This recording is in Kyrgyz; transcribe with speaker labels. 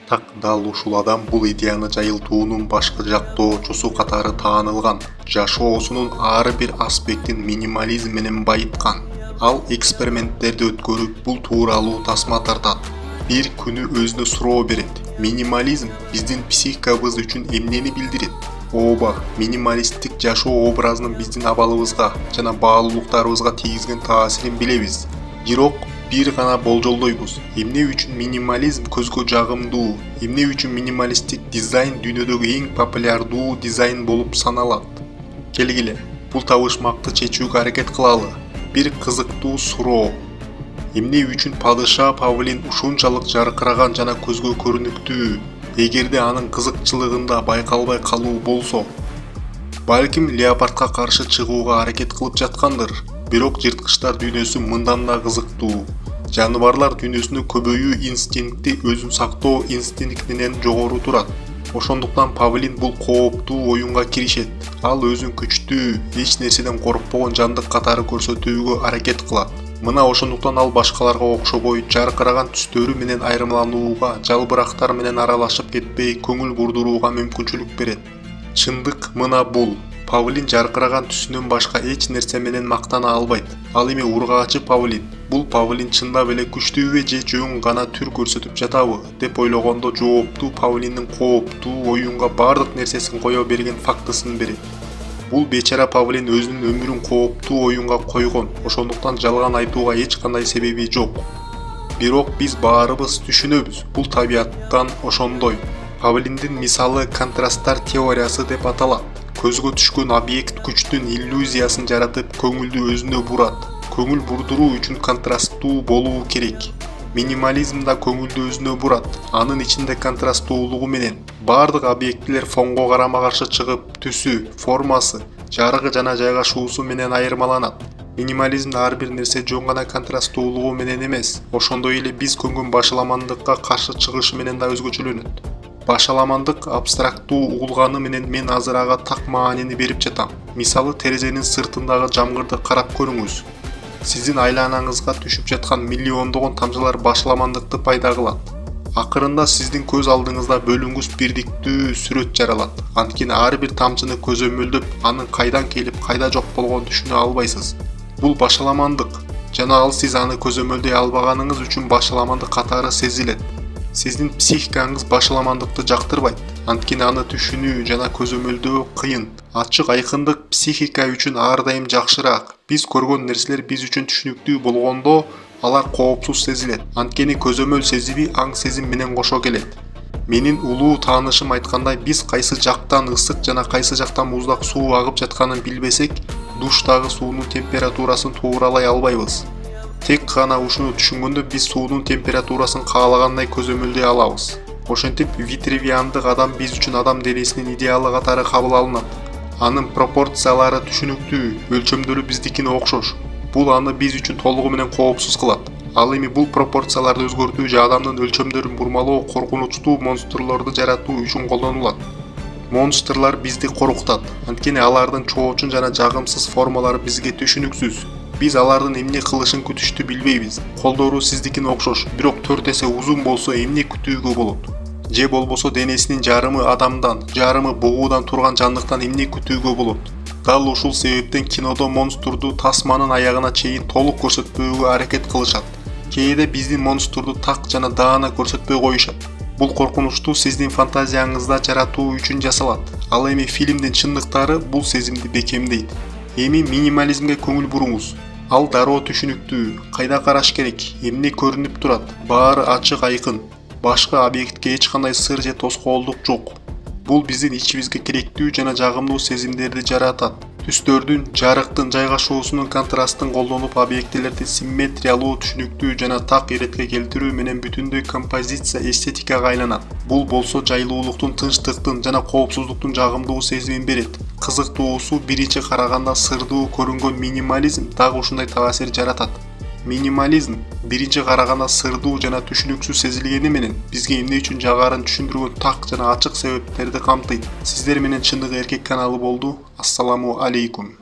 Speaker 1: Так дал ушул адам бул идеяны жайылтуунун башкы жактоочусу катары таанылган, жашоосунун ар бир аспектин минимализм менен байыткан. Ал эксперименттерди өткөрүп бул тууралуу тасма тартат. Бир күнү өзүнө суроо берет: минимализм биздин психикабыз үчүн эмнени билдирет? Ооба, минималисттик жашоо образынын биздин абалыбызга жана баалуулуктарыбызга тийгизген таасирин билебиз. Бирок бир гана болжолдойбуз. Эмне үчүн минимализм көзгө жагымдуу? Эмне үчүн минималисттик дизайн дүйнөдөгү эң популярдуу дизайн болуп саналат? Келгиле, бул табышмакты чечүүгө аракет кылалы. Бир кызыктуу суроо. Эмне үчүн падыша павлин ушунчалык жаркыраган жана көзгө көрүнүктүү? Эгерде анын кызыкчылыгында байкалбай калуу болсо, балким леопардка каршы чыгууга аракет кылып жаткандыр. Бирок жырткычтар дүйнөсү мындан да кызыктуу. Жаныбарлар дүйнөсүндө көбөйүү инстинкти өзүн сактоо инстинктинен жогору турат. Ошондуктан павлин бул кооптуу оюнга киришет. Ал өзүн күчтүү, эч нерседен коркпогон жандык катары көрсөтүүгө аракет кылат. Мына ошондуктан ал башкаларга окшобой жаркыраган түстөрү менен айырмаланууга, жалбырактар менен аралашып кетпей көңүл бурдурууга мүмкүнчүлүк берет. Чындык мына бул. Павлин жаркыраган түсүнөн башка эч нерсе менен мактана албайт. Ал эми ургаачы павлин. Бул павлин чындап эле күчтүүбү же жөн гана түр көрсөтүп жатабы деп ойлогондо жооптуу павлиндин кооптуу оюнга бардык нерсесин кое берген фактысын берет. Бул бечара павлин өзүнүн өмүрүн кооптуу оюнга койгон, ошондуктан жалган айтууга эч кандай себеби жок. Бирок биз баарыбыз түшүнөбүз, бул табияттан ошондой. Павлиндин мисалы контрасттар теориясы деп аталат. Көзгө түшкөн объект күчтүн иллюзиясын жаратып, көңүлдү өзүнө бурат. Көңүл бурдуруу үчүн контрасттуу болуу керек. Минимализм да көңүлдү өзүнө бурат. Анын ичинде контрасттуулугу менен бардык объектилер фонго карама-каршы чыгып, түсү, формасы, жарыгы жана жайгашуусу менен айырмаланат. Минимализмде ар бир нерсе жөн гана контрасттуулугу менен эмес, ошондой эле биз көнгөн башаламандыкка каршы чыгышы менен да өзгөчөлөнөт. Башаламандык абстрактуу угулганы менен мен азыр ага так маанини берип жатам. Мисалы, терезенин сыртындагы жамгырды карап көрүңүз. Сиздин айланаңызга түшүп жаткан миллиондогон тамчылар башаламандыкты пайда кылат. Акырында сиздин көз алдыңызда бөлүнгүс бирдиктүү сүрөт жаралат. Анткени ар бир тамчыны көзөмөлдөп, анын кайдан келип, кайда жок болгонун түшүнө албайсыз. Бул башаламандык, жана ал сиз аны көзөмөлдөй албаганыңыз үчүн башаламандык катары сезилет. Сиздин психикаңыз башаламандыкты жактырбайт. Анткени аны түшүнүү жана көзөмөлдөө кыйын. Ачык айкындык психика үчүн ар дайым жакшыраак. Биз көргөн нерселер биз үчүн түшүнүктүү болгондо, алар коопсуз сезилет. Анткени көзөмөл сезиби аң сезим менен кошо келет. Менин улуу таанышым айткандай, биз кайсы жактан ысык жана кайсы жактан муздак суу агып жатканын билбесек, душтагы суунун температурасын тууралай албайбыз. Тек гана ушуну түшүнгөндө биз суунун температурасын каалагандай көзөмөлдөй алабыз. Ошентип, витревиандык адам биз үчүн адам денесинин идеалы катары кабыл алынат. Анын пропорциялары түшүнүктүү, өлчөмдөрү биздикине окшош. Бул аны биз үчүн толугу менен коопсуз кылат. Ал эми бул пропорцияларды өзгөртүү же адамдын өлчөмдөрүн бурмалоо коркунучтуу монстрлорду жаратуу үчүн колдонулат. Монстрлар бизди коркутат, анткени алардын чоочун жана жагымсыз формалары бизге түшүнүксүз. Биз алардын эмне кылышын күтүштү билбейбиз. Колдору сиздикине окшош, бирок 4 эсе узун болсо эмне күтүүгө болот? Же болбосо денесинин жарымы адамдан, жарымы бугуудан турган жандыктан эмне күтүүгө болот? Дал ушул себептен кинодо монстрду тасманын аягына чейин толук көрсөтпөөгө аракет кылышат. Кээде биздин монстрду так жана даана көрсөтпөй коюшат. Бул коркунучту сиздин фантазияңызда жаратуу үчүн жасалат. Ал эми фильмдин чындыктары бул сезимди бекемдейт. Эми минимализмге көңүл буруңуз. Ал дароо түшүнүктүү, кайда караш керек, эмне көрүнүп турат, баары ачык айкын. Башкы объектке эч кандай сыр же тоскоолдук жок. Бул биздин ичибизге керектүү жана жагымдуу сезимдерди жаратат. Түстөрдүн, жарыктын жайгашуусунун контрастын колдонуп объектилерди симметриялуу, түшүнүктүү жана так иретке келтирүү менен бүтүндөй композиция эстетикага айланат. Бул болсо жайлуулуктун, тынчтыктын жана коопсуздуктун жагымдуу сезимин берет. Кызыктуусу, биринчи караганда сырдуу көрүнгөн минимализм дагы ушундай таасир жаратат. Минимализм биринчи караганда сырдуу жана түшүнүксүз сезилгени менен бизге эмне үчүн жагарын түшүндүргөн так жана ачык себептерди камтыйт. Сиздер менен Чындык Эркек каналы болду. Ассаламу алейкум.